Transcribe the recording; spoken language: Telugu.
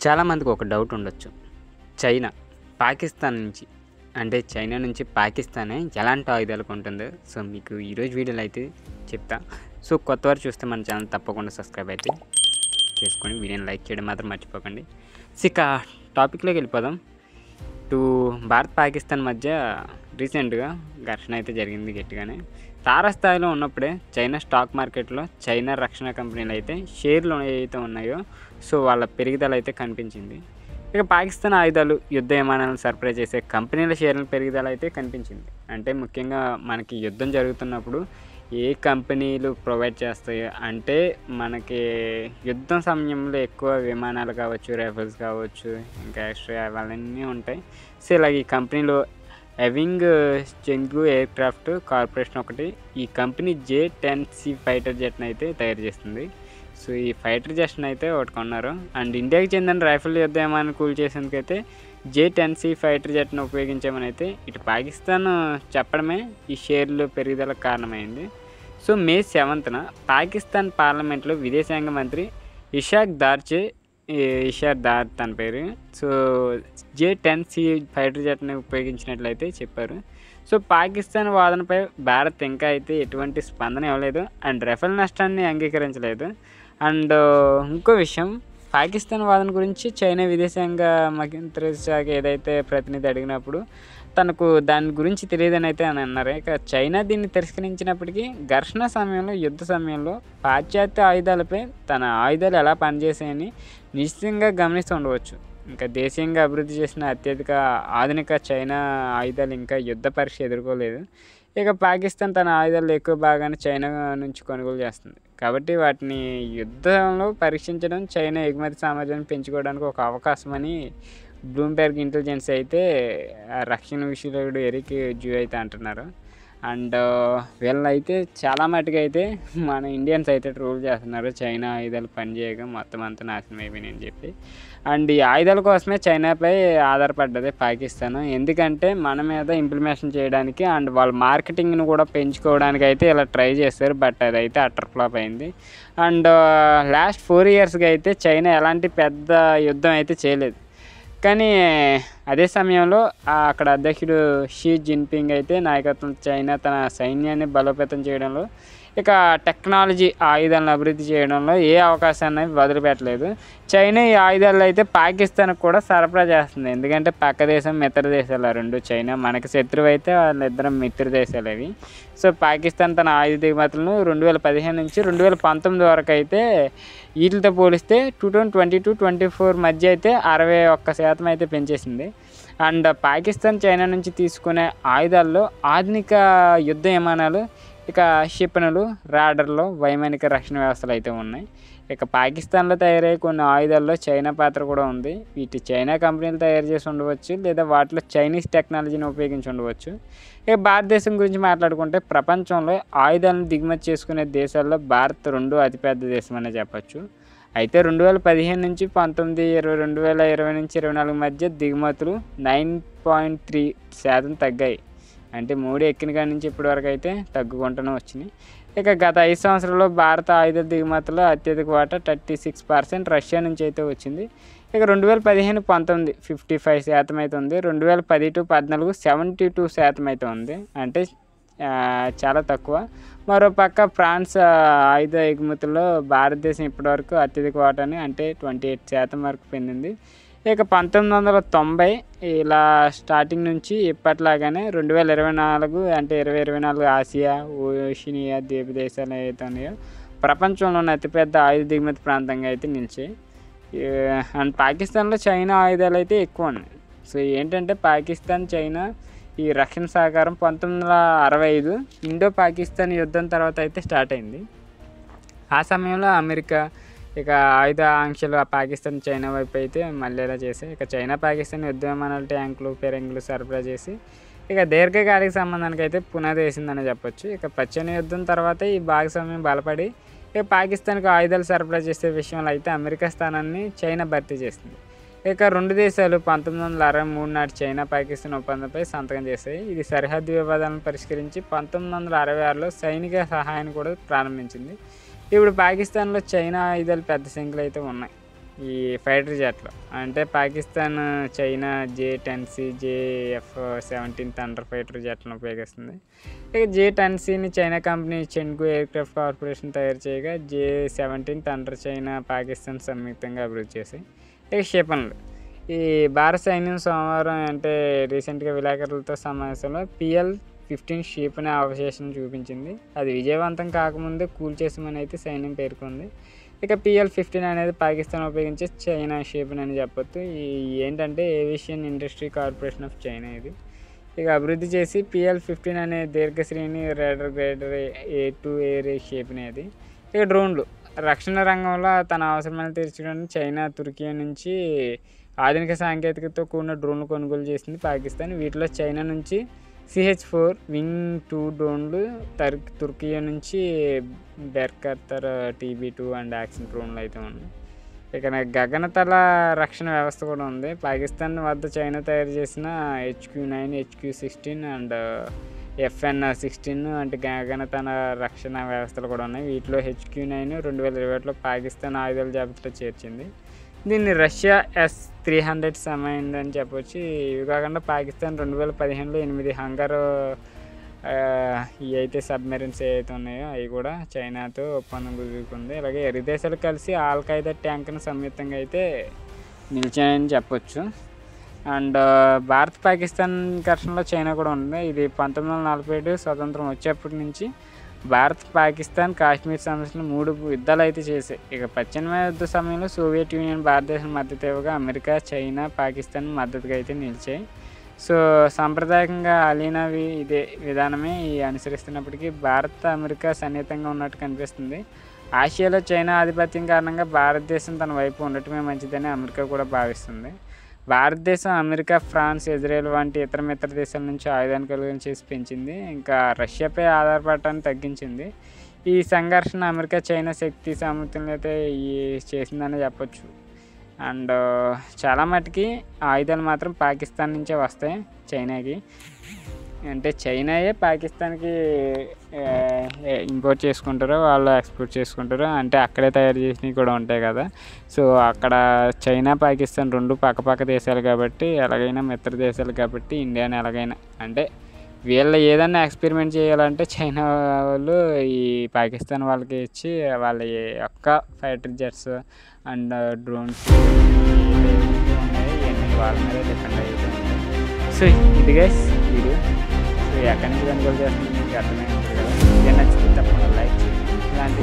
చాలామందికి ఒక డౌట్ ఉండొచ్చు. చైనా, పాకిస్తాన్ నుంచి అంటే చైనా నుంచి పాకిస్తానే ఎలాంటి ఆయుధాలు కొంటుందో మీకు ఈరోజు వీడియోలో అయితే చెప్తా. కొత్తవారు చూస్తే మన ఛానల్ తప్పకుండా సబ్స్క్రైబ్ అయితే చేసుకొని వీడియోని లైక్ చేయడం మాత్రం మర్చిపోకండి. ఇక టాపిక్లోకి వెళ్ళిపోదాం. భారత్ పాకిస్తాన్ మధ్య రీసెంట్గా ఘర్షణ అయితే జరిగింది గట్టిగానే. తారాస్థాయిలో ఉన్నప్పుడే చైనా స్టాక్ మార్కెట్లో చైనా రక్షణ కంపెనీలు అయితే షేర్లు ఏవైతే ఉన్నాయో వాళ్ళ పెరుగుదల అయితే కనిపించింది. ఇక పాకిస్తాన్ ఆయుధాలు, యుద్ధ విమానాలను సరఫరా చేసే కంపెనీల షేర్ల పెరుగుదల అయితే కనిపించింది. అంటే ముఖ్యంగా మనకి యుద్ధం జరుగుతున్నప్పుడు ఏ కంపెనీలు ప్రొవైడ్ చేస్తాయో, అంటే మనకి యుద్ధం సమయంలో ఎక్కువ విమానాలు కావచ్చు, రైఫిల్స్ కావచ్చు, ఇంకా ఎక్స్ట్రా అవన్నీ ఉంటాయి. ఇలాగ ఈ కంపెనీలో ఎవింగ్ చెంగు ఎయిర్ క్రాఫ్ట్ కార్పొరేషన్ ఒకటి ఈ కంపెనీ J-10C ఫైటర్ జెట్ని అయితే తయారు చేస్తుంది. ఈ ఫైటర్ జెట్ని అయితే ఒకటి కొన్నారు. అండ్ ఇండియాకి చెందిన రైఫిల్ యుద్ధ విమానాన్ని కూల్చేసేందుకైతే J-10C ఫైటర్ జెట్ను ఉపయోగించామని అయితే ఇటు పాకిస్తాన్ చెప్పడమే ఈ షేర్లు పెరుగుదలకు కారణమైంది. మే 7న పాకిస్తాన్ పార్లమెంట్లో విదేశాంగ మంత్రి ఇషాక్ దార్ తన పేరు J-10C ఫైటర్ జెట్ని ఉపయోగించినట్లయితే చెప్పారు. పాకిస్తాన్ వాదనపై భారత్ ఇంకా అయితే ఎటువంటి స్పందన ఇవ్వలేదు అండ్ రఫేల్ నష్టాన్ని అంగీకరించలేదు. అండ్ ఇంకో విషయం, పాకిస్తాన్ వాదన గురించి చైనా విదేశాంగ మంత్రి శాఖ ఏదైతే ప్రతినిధి అడిగినప్పుడు తనకు దాని గురించి తెలియదని అయితే అని అన్నారు. ఇక చైనా దీన్ని తిరస్కరించినప్పటికీ ఘర్షణ సమయంలో, యుద్ధ సమయంలో పాశ్చాత్య ఆయుధాలపై తన ఆయుధాలు ఎలా పనిచేసాయని నిశ్చితంగా గమనిస్తూ ఉండవచ్చు. ఇంకా దేశీయంగా అభివృద్ధి చేసిన అత్యధిక ఆధునిక చైనా ఆయుధాలు ఇంకా యుద్ధ పరీక్ష ఎదుర్కోలేదు. ఇక పాకిస్తాన్ తన ఆయుధాలు ఎక్కువ భాగాన్ని చైనా నుంచి కొనుగోలు చేస్తుంది. కాబట్టి వాటిని యుద్ధంలో పరీక్షించడం చైనా ఎగుమతి సామర్థ్యాన్ని పెంచుకోవడానికి ఒక అవకాశమని బ్లూంబెర్గ్ ఇంటెలిజెన్స్ అయితే రక్షణ విశ్లేషకుడు ఎరిక్ జూ అయితే అంటున్నారు. అండ్ వీళ్ళైతే చాలా మటుకు అయితే మన ఇండియన్స్ అయితే ట్రోల్ చేస్తున్నారు, చైనా ఆయుధాలు పనిచేయగా మొత్తం అంతా నాశనం అయిపోయినాయి అని చెప్పి. అండ్ ఈ ఆయుధాల కోసమే చైనాపై ఆధారపడ్డది పాకిస్తాన్. ఎందుకంటే మన మీద ఇంప్లిమెంటేషన్ చేయడానికి అండ్ వాళ్ళ మార్కెటింగ్ను కూడా పెంచుకోవడానికి అయితే ఇలా ట్రై చేస్తారు. బట్ అదైతే అటర్ ఫ్లాప్ అయింది. అండ్ లాస్ట్ 4 yearsగా అయితే చైనా ఎలాంటి పెద్ద యుద్ధం అయితే చేయలేదు. కానీ అదే సమయంలో అక్కడ అధ్యక్షుడు షీ జిన్పింగ్ అయితే నాయకత్వం చైనా తన సైన్యాన్ని బలోపేతం చేయడంలో, ఇక టెక్నాలజీ ఆయుధాలను అభివృద్ధి చేయడంలో ఏ అవకాశాన్ని వదిలిపెట్టలేదు. చైనా ఈ ఆయుధాలు అయితే పాకిస్తాన్కి కూడా సరఫరా చేస్తుంది. ఎందుకంటే పక్క దేశం, మిత్ర దేశాలు రెండు. చైనా మనకి శత్రువు అయితే వాళ్ళిద్దరం మిత్ర దేశాలు అవి. పాకిస్తాన్ తన ఆయుధ దిగుమతులను 2015 నుంచి 2019 వరకు అయితే వీటితో పోలిస్తే 2022-24 మధ్య అయితే 61% అయితే పెంచేసింది. అండ్ పాకిస్తాన్ చైనా నుంచి తీసుకునే ఆయుధాల్లో ఆధునిక యుద్ధ విమానాలు, ఇక క్షిపణులు, రాడర్లు, వైమానిక రక్షణ వ్యవస్థలు అయితే ఉన్నాయి. ఇక పాకిస్తాన్లో తయారయ్యే కొన్ని ఆయుధాల్లో చైనా పాత్ర కూడా ఉంది. వీటి చైనా కంపెనీలు తయారు చేసి ఉండవచ్చు, లేదా వాటిలో చైనీస్ టెక్నాలజీని ఉపయోగించి ఉండవచ్చు. ఇక భారతదేశం గురించి మాట్లాడుకుంటే ప్రపంచంలో ఆయుధాలను దిగుమతి చేసుకునే దేశాల్లో భారత్ 2వ అతిపెద్ద దేశం అనే చెప్పచ్చు. అయితే 2015 నుంచి 19, 2020 నుంచి 24 మధ్య దిగుమతులు 9.3% తగ్గాయి. అంటే మోడీ ఎక్కిన కాడి నుంచి ఇప్పటి వరకు అయితే తగ్గుకుంటూనే వచ్చినాయి. ఇక గత 5 సంవత్సరాల్లో భారత ఆయుధ దిగుమతుల్లో అత్యధిక వాటా 36% రష్యా నుంచి అయితే వచ్చింది. ఇక 2015-19 55% అయితే ఉంది. 2010-14 72% అయితే ఉంది. అంటే చాలా తక్కువ. మరోపక్క ఫ్రాన్స్ ఆయుధ ఎగుమతుల్లో భారతదేశం ఇప్పటివరకు అత్యధిక వాటాని అంటే 28% వరకు పొందింది. ఇక 1990 ఇలా స్టార్టింగ్ నుంచి ఇప్పట్లాగానే 2024 అంటే 2024 ఆసియా, ఓషినియా ద్వీప దేశాలు ఏవైతే ఉన్నాయో ప్రపంచంలోని అతిపెద్ద ఆయుధ దిగుమతి ప్రాంతంగా అయితే నిలిచాయి. అండ్ పాకిస్తాన్లో చైనా ఆయుధాలు అయితే ఎక్కువ ఉన్నాయి. ఏంటంటే పాకిస్తాన్, చైనా ఈ రక్షణ సహకారం 1965 ఇండో పాకిస్తాన్ యుద్ధం తర్వాత అయితే స్టార్ట్ అయింది. ఆ సమయంలో అమెరికా ఇక ఆయుధ ఆంక్షలు పాకిస్తాన్, చైనా వైపు అయితే మళ్ళీలా చేశాయి. ఇక చైనా పాకిస్తాన్ యుద్ధ విమానాలు, ట్యాంకులు, ఫిరంగులు సరఫరా చేసి ఇక దీర్ఘకాలిక సంబంధానికి అయితే పునాది వేసిందని చెప్పొచ్చు. ఇక పశ్చిమ యుద్ధం తర్వాత ఈ భాగస్వామ్యం బలపడి ఇక పాకిస్తాన్కు ఆయుధాలు సరఫరా చేసే విషయంలో అయితే అమెరికా స్థానాన్ని చైనా భర్తీ చేసింది. ఇక రెండు దేశాలు 1963 నాటి చైనా పాకిస్తాన్ ఒప్పందంపై సంతకం చేశాయి. ఇది సరిహద్దు వివాదాలను పరిష్కరించి 1966లో సైనిక సహాయాన్ని కూడా ప్రారంభించింది. ఇప్పుడు పాకిస్తాన్లో చైనా ఆయుధాలు పెద్ద సంఖ్యలో అయితే ఉన్నాయి. ఈ ఫైటర్ జెట్లు. అంటే Pakistan China J-10C JF-17 thunder fighter జెట్లను ఉపయోగిస్తుంది. ఇక J-10Cని China company Chengdu Aircraft Corporation తయారు చేయగా J-17 థండర్ చైనా పాకిస్తాన్ సంయుక్తంగా అభివృద్ధి చేశాయి. ఇక క్షిపణులు. ఈ భారత సైన్యం సోమవారం అంటే రీసెంట్గా విలేకరులతో సమావేశంలో PL-15 క్షిపణి అవశేషం చూపించింది. అది విజయవంతం కాకముందే కూల్చేసామని అయితే సైన్యం పేర్కొంది. ఇక PL-15 అనేది పాకిస్తాన్ ఉపయోగించే చైనా క్షిపణి అని చెప్పొచ్చు. ఏంటంటే aviation industry corporation of China ఇది. ఇక అభివృద్ధి చేసి PL-15 అనే దీర్ఘశ్రేణి రేడర్ గ్రేడర్ A2 ఎయిర్ క్షిపణి అది. ఇక డ్రోన్లు. రక్షణ రంగంలో తన అవసరాలను తీర్చడానికి చైనా తుర్కియా నుంచి ఆధునిక సాంకేతికతతో కూడిన డ్రోన్లు కొనుగోలు చేసింది పాకిస్తాన్. వీటిలో చైనా నుంచి CH-4 వింగ్ 2 డ్రోన్లు, తుర్కియా నుంచి బెర్కత్తర్ TB2 అండ్ యాక్షన్ డ్రోన్లు అయితే ఉన్నాయి. ఇక గగనతల రక్షణ వ్యవస్థ కూడా ఉంది. పాకిస్తాన్ వద్ద చైనా తయారు చేసిన HQ-9 HQ-16 అండ్ FN-16 అంటే గగనతల రక్షణ వ్యవస్థలు కూడా ఉన్నాయి. వీటిలో HQ-9 2021లో పాకిస్తాన్ ఆయుధాల జాబితాలో చేర్చింది. దీన్ని రష్యా S-300 సమైందని చెప్పొచ్చు. ఇవి కాకుండా పాకిస్తాన్ 2015లో 8 హంగర్ ఇవి అయితే సబ్మెరీన్స్ ఏవైతే ఉన్నాయో అవి కూడా చైనాతో ఒప్పందం కుదురుకుంది. అలాగే ఇరు దేశాలు కలిసి ఆల్-ఖైదా ట్యాంక్ను సంయుక్తంగా అయితే నిలిచాయని చెప్పొచ్చు. అండ్ భారత్ పాకిస్తాన్ ఘర్షణలో చైనా కూడా ఉంది. ఇది 1947 స్వతంత్రం వచ్చేప్పటి నుంచి భారత్ పాకిస్తాన్ కాశ్మీర్ సమస్యలు 3 యుద్ధాలు అయితే చేశాయి. ఇక పశ్చిమ యుద్ధ సమయంలో సోవియట్ యూనియన్ భారతదేశం మద్దతు ఇవ్వగా అమెరికా చైనా పాకిస్తాన్ మద్దతుగా అయితే నిలిచాయి. సో సాంప్రదాయకంగా అలీనవి ఇదే విధానమే అనుసరిస్తున్నప్పటికీ భారత్ అమెరికా సన్నిహితంగా ఉన్నట్టు కనిపిస్తుంది. ఆసియాలో చైనా ఆధిపత్యం కారణంగా భారతదేశం తన వైపు ఉండటమే మంచిదని అమెరికా కూడా భావిస్తుంది. భారతదేశం అమెరికా, ఫ్రాన్స్, ఇజ్రాయెల్ వంటి ఇతర మిత్ర దేశాల నుంచి ఆయుధాన్ని కొనుగోలు చేసి పెంచింది. ఇంకా రష్యాపై ఆధారపడటాన్ని తగ్గించింది. ఈ సంఘర్షణ అమెరికా చైనా శక్తి సామర్థ్యంలో అయితే చేసిందని చెప్పొచ్చు. అండ్ చాలా మటుకి ఆయుధాలు మాత్రం పాకిస్తాన్ నుంచే వస్తాయి చైనాకి. అంటే చైనాయే పాకిస్తాన్కి ఇంపోర్ట్ చేసుకుంటారు, వాళ్ళు ఎక్స్పోర్ట్ చేసుకుంటారు. అంటే అక్కడే తయారు చేసినవి కూడా ఉంటాయి కదా. సో అక్కడ చైనా పాకిస్తాన్ 2 పక్కపక్క దేశాలు కాబట్టి ఎలాగైనా మిత్ర దేశాలు కాబట్టి ఇండియాని ఎలాగైనా అంటే వీళ్ళు ఏదైనా ఎక్స్పెరిమెంట్ చేయాలంటే చైనా వాళ్ళు ఈ పాకిస్తాన్ వాళ్ళకి ఇచ్చి వాళ్ళ యొక్క ఫైటర్ జెట్స్ అండ్ డ్రోన్స్ ఉన్నాయి ఇవన్నీ వాళ్ళ మీద డిపెండ్ అవుతూ ఉంటాయి. సో ఇది గైస్ వీడియో. సో ఎక్కడి నుంచి కొనుగోలు చేస్తుంది మీకు అర్థమైంది కదా. ఇదే నచ్చితే తప్పకుండా లైక్ చేయండి. ఇలాంటి